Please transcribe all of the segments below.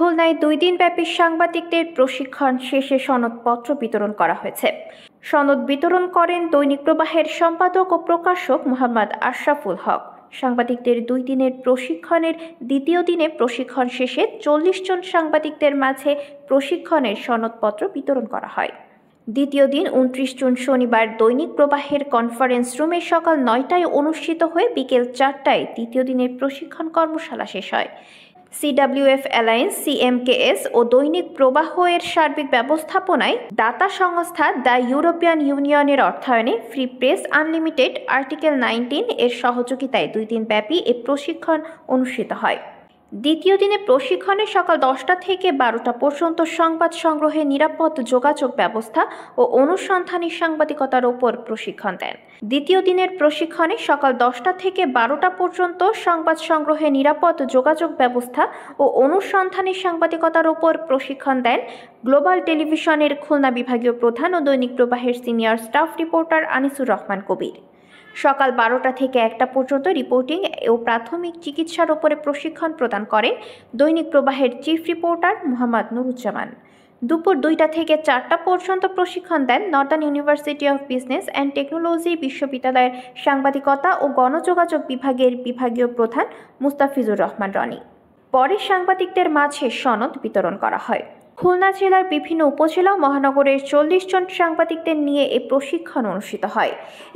খুলনায় 2 দিনব্যাপী সাংবাদিকদের প্রশিক্ষণ শেষে সনদপত্র বিতরণ করা হয়েছে। সনদ বিতরণ করেন দৈনিক প্রবাহের সম্পাদক ও প্রকাশক মোহাম্মদ আশরাফুল হক। সাংবাদিকদের 2 দিনের প্রশিক্ষণের দ্বিতীয় দিনে প্রশিক্ষণ শেষে 40 জন সাংবাদিকদের মাঝে প্রশিক্ষণের সনদপত্র বিতরণ করা হয়। দ্বিতীয় দিন 29 জুন শনিবার দৈনিক প্রবাহের কনফারেন্স রুমে সকাল 9টায় অনুষ্ঠিত হয়ে বিকেল 4টায় দ্বিতীয় দিনের প্রশিক্ষণ কর্মশালা শেষ হয়। CWF অ্যালায়েন্স CMKS ও দৈনিক প্রবাহ এর সার্বিক ব্যবস্থাপনায় দাতা সংস্থা দ্য ইউরোপিয়ান ইউনিয়নের অর্থায়নে ফ্রি প্রেস আনলিমিটেড আর্টিকেল 19 এর সহযোগিতায় 2 দিন ব্যাপী এ প্রশিক্ষণ অনুষ্ঠিত হয়। দ্বিতীয় দিনে প্রশিক্ষণে সকাল 10টা থেকে 12টা পর্যন্ত সংবাদ সংগ্রহে নিরাপদ যোগাযোগ ব্যবস্থা ও অনুসন্ধানী সাংবাদিকতার উপর প্রশিক্ষণ দেন। দ্বিতীয় দিনের প্রশিক্ষণে সকাল 10টা থেকে 12টা পর্যন্ত সংবাদ সংগ্রহে নিরাপদ যোগাযোগ ব্যবস্থা ও অনুসন্ধানী সাংবাদিকতার উপর প্রশিক্ষণ দেন গ্লোবাল টেলিভিশনের খুলনা বিভাগীয় প্রধান ও দৈনিক প্রবাহের senior staff reporter Anisur Rahman Kabir. সকাল 12টা থেকে 1টা পর্যন্ত রিপোর্টিং ও প্রাথমিক চিকিৎসার উপরে প্রশিক্ষণ প্রদান করেন দৈনিক প্রবাহের চিফ রিপোর্টার মোহাম্মদ নুরুজ্জামান। দুপুর 2টা থেকে 4টা পর্যন্ত প্রশিক্ষণ দেন Northern University of Business and Technology বিশ্ববিদ্যালয়ের সাংবাদিকতা ও গণযোগাযোগ বিভাগের বিভাগীয় প্রধান মুস্তাফিজুর রহমান রনি। পরে সাংবাদিকদের মাঝে সনদ বিতরণ করা হয়। খুলনা জেলার বিভিন্ন উপজেলা ও মহানগরের 40 জন সাংবাদিকদের নিয়ে এই প্রশিক্ষণ অনুষ্ঠিত হয়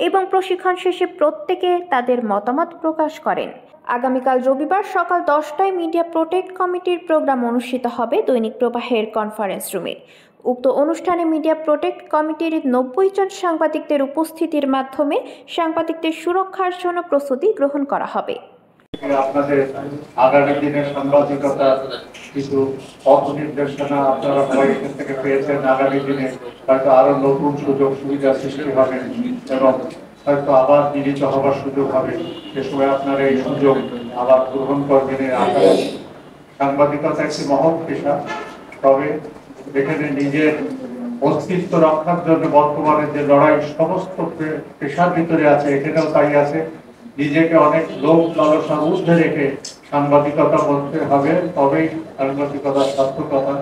এবং প্রশিক্ষণ শেষে প্রত্যেকে তাদের মতামত প্রকাশ করেন। আগামীকাল রবিবার সকাল 10টায় মিডিয়া প্রোটেক্ট কমিটির প্রোগ্রাম অনুষ্ঠিত হবে দৈনিক প্রবাহের কনফারেন্স রুমে। উক্ত অনুষ্ঠানে মিডিয়া প্রোটেক্ট কমিটির 90 জন সাংবাদিকদের উপস্থিতির মাধ্যমে সাংবাদিকদের সুরক্ষার জন্য প্রস্তুতি গ্রহণ করা হবে। আপনাদের আগামী দিনের সাংবাদিকতা কিছু পথ নির্দেশনা আপনারা এখান থেকে পেয়েছেন। আগামী দিনে হয়তো আরো নতুন সুযোগ সুবিধা সৃষ্টি হবে এবং হয়তো আবার নিয়োজিত হবার সুযোগ হবে। সে সময় আপনারা এই সুযোগ আবার গ্রহণ করবেন। সাংবাদিকতা একটি মহৎ পেশা, তবে এখানে নিজের অস্তিত্ব রক্ষার জন্য বর্তমানে যে লড়াই সমস্ত পেশার ভিতরে আছে, এখানেও তাই আছে। নিজেকে অনেক লোক লালসার ঊর্ধ্বে রেখে সাংবাদিকতা করতে হবে, তবেই সাংবাদিকতার সার্থকতা।